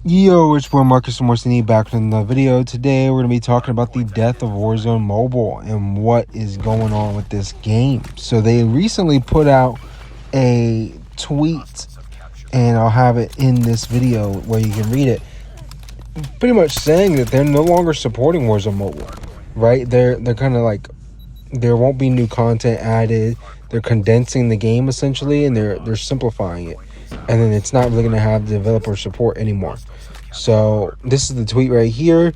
Yo, it's boy Marcus from Warzone back in the video. Today we're going to be talking about the death of Warzone Mobile and what is going on with this game. So they recently put out a tweet, and I'll have it in this video where you can read it, pretty much saying that they're no longer supporting Warzone Mobile, right? They're kind of like, there won't be new content added. They're condensing the game essentially, and they're simplifying it, and then it's not really going to have developer support anymore. So this is the tweet right here,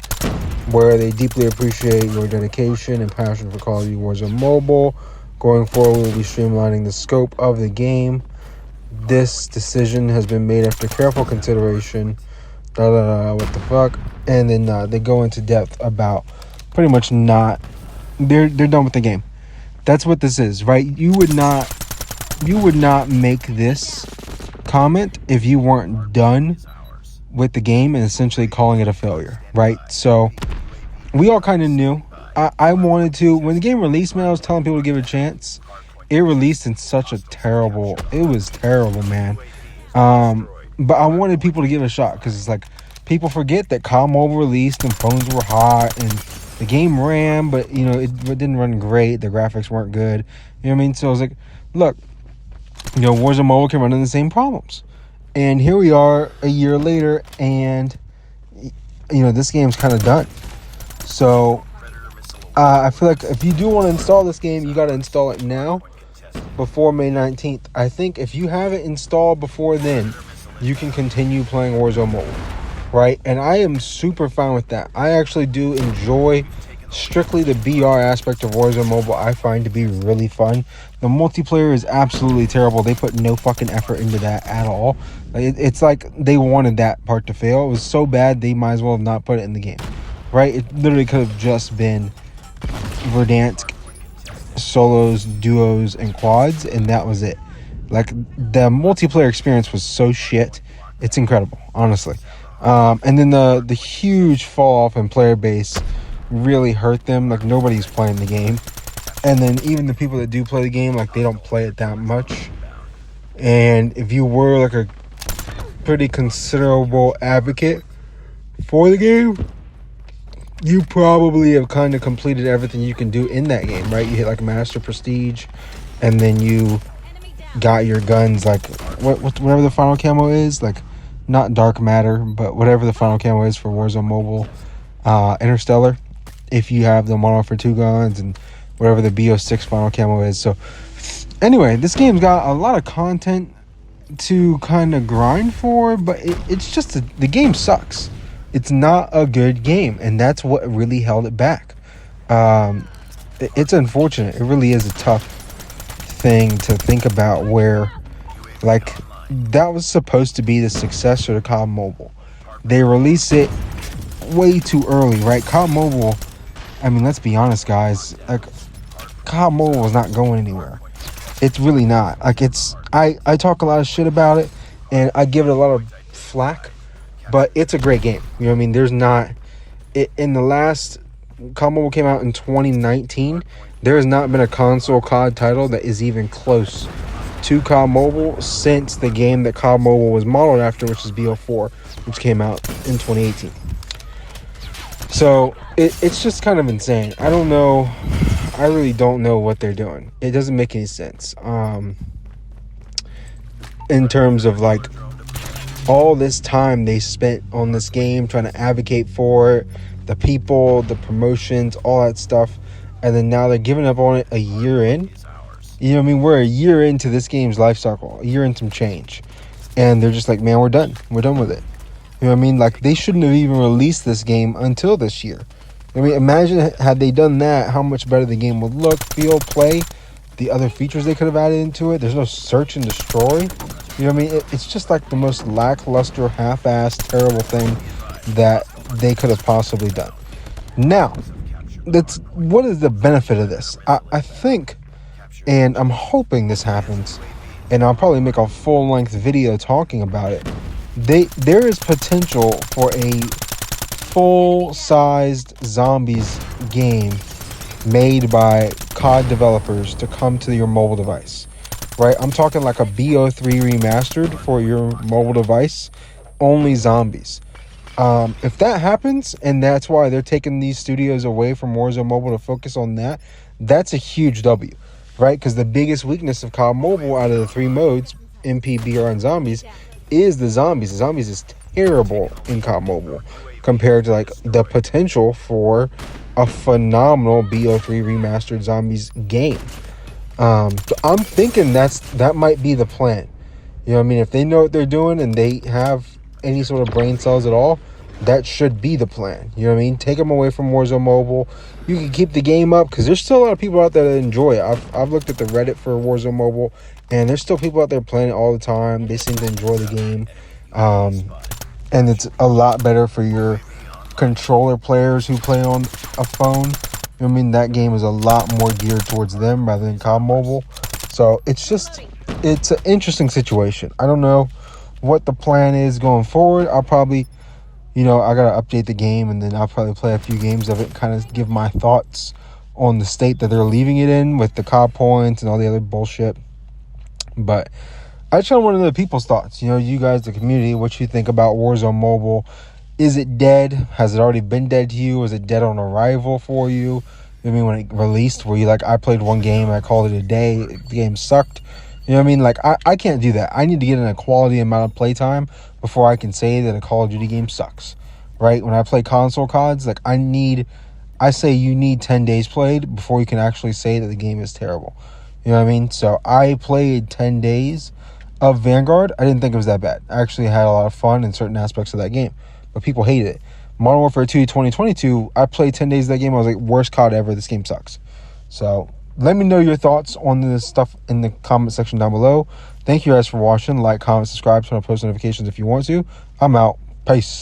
where they deeply appreciate your dedication and passion for Call of Duty Warzone Mobile. Going forward, we'll be streamlining the scope of the game. This decision has been made after careful consideration. What the fuck? And then they go into depth about pretty much not. They're done with the game. That's what this is, right? You would not make this comment if you weren't done with the game and essentially calling it a failure, right? So we all kind of knew. I wanted to, when the game released, man, I was telling people to give it a chance. It released in such a terrible, it was terrible, man. But I wanted people to give it a shot, because it's like, people forget that COD Mobile released and phones were hot and the game ran, but you know, it didn't run great. The graphics weren't good. You know what I mean? So I was like, look, you know, Warzone Mobile can run into the same problems. And here we are a year later, and you know, this game's kind of done. So I feel like if you do want to install this game, you got to install it now before May 19th. I think if you have it installed before then, you can continue playing Warzone Mobile, right? And I am super fine with that. I actually do enjoy strictly the BR aspect of Warzone Mobile. I find to be really fun. The multiplayer is absolutely terrible. They put no fucking effort into that at all. It's like they wanted that part to fail. It was so bad they might as well have not put it in the game, right? It literally could have just been Verdansk solos, duos, and quads, and that was it. Like, the multiplayer experience was so shit. It's incredible, honestly. And then the huge fall off in player base really hurt them. Like, nobody's playing the game. And then even the people that do play the game, like, they don't play it that much. And if you were like a pretty considerable advocate for the game, you probably have kind of completed everything you can do in that game, right? You hit like Master Prestige, and then you got your guns, like whatever the final camo is, like not Dark Matter, but whatever the final camo is for Warzone Mobile, Interstellar, if you have the Modern Warfare 2 guns, and whatever the BO6 final camo is. So anyway, this game's got a lot of content to kind of grind for, but it's just the game sucks. It's not a good game, and that's what really held it back. It's unfortunate. It really is a tough thing to think about, where like that was supposed to be the successor to COD Mobile. They released it way too early, right? COD Mobile, I mean, let's be honest, guys, like COD Mobile is not going anywhere. It's really not. Like, I talk a lot of shit about it, and I give it a lot of flack, but it's a great game. You know what I mean? There's not, in the last, COD Mobile came out in 2019. There has not been a console COD title that is even close to COD Mobile since the game that COD Mobile was modeled after, which is BO4, which came out in 2018. So it's just kind of insane. I don't know. I really don't know what they're doing. It doesn't make any sense. In terms of like all this time they spent on this game trying to advocate for it, the people, the promotions, all that stuff, and then now they're giving up on it a year in. You know what I mean? We're a year into this game's life cycle, a year in some change, and they're just like, man, we're done with it. You know what I mean? Like, they shouldn't have even released this game until this year. I mean, imagine had they done that, how much better the game would look, feel, play, the other features they could have added into it. There's no search and destroy. You know what I mean? It's just like the most lackluster, half-assed, terrible thing that they could have possibly done. Now, what is the benefit of this? I think, and I'm hoping this happens, and I'll probably make a full-length video talking about it. There is potential for a full-sized zombies game made by COD developers to come to your mobile device, right? I'm talking like a BO3 remastered for your mobile device, only zombies. If that happens, and that's why they're taking these studios away from Warzone Mobile to focus on that, that's a huge W, right? Because the biggest weakness of COD Mobile out of the three modes, MP, BR, and Zombies, is the Zombies. The Zombies is terrible in COD Mobile compared to like the potential for a phenomenal BO3 remastered Zombies game. So I'm thinking that might be the plan. You know what I mean? If they know what they're doing and they have any sort of brain cells at all, that should be the plan. You know what I mean? Take them away from Warzone Mobile. You can keep the game up because there's still a lot of people out there that enjoy it. I've looked at the Reddit for Warzone Mobile, and there's still people out there playing it all the time. They seem to enjoy the game. And it's a lot better for your controller players who play on a phone. You know what I mean? That game is a lot more geared towards them rather than COD Mobile. So it's an interesting situation. I don't know what the plan is going forward. I'll probably, I gotta update the game, and then I'll probably play a few games of it, kind of give my thoughts on the state that they're leaving it in with the COD points and all the other bullshit. But I just want to know the people's thoughts. You guys, the community, what you think about Warzone Mobile. Is it dead? Has it already been dead to you? Is it dead on arrival for you? I mean, when it released, were you like, I played one game, I called it a day, the game sucked? You know what I mean? Like, I can't do that. I need to get in a quality amount of playtime before I can say that a Call of Duty game sucks, right? When I play console CODs, like, I say you need 10 days played before you can actually say that the game is terrible. You know what I mean? So I played 10 days of Vanguard. I didn't think it was that bad. I actually had a lot of fun in certain aspects of that game, but people hated it. Modern Warfare 2 2022, I played 10 days of that game. I was like, worst COD ever. This game sucks. So let me know your thoughts on this stuff in the comment section down below. Thank you guys for watching. Like, comment, subscribe, turn on post notifications if you want to. I'm out. Peace.